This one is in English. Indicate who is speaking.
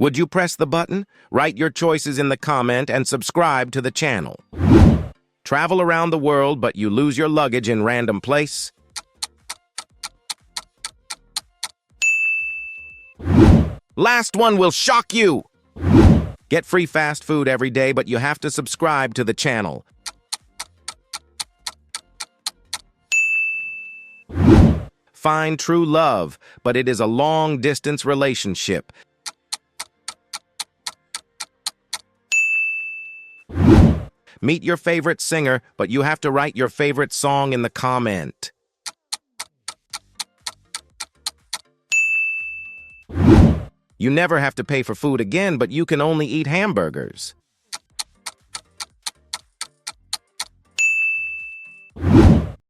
Speaker 1: Would you press the button? Write your choices in the comment and subscribe to the channel. Travel around the world, but you lose your luggage in random place? Last one will shock you! Get free fast food every day, but you have to subscribe to the channel. Find true love, but it is a long-distance relationship. Meet your favorite singer, but you have to write your favorite song in the comment. You never have to pay for food again, but you can only eat hamburgers.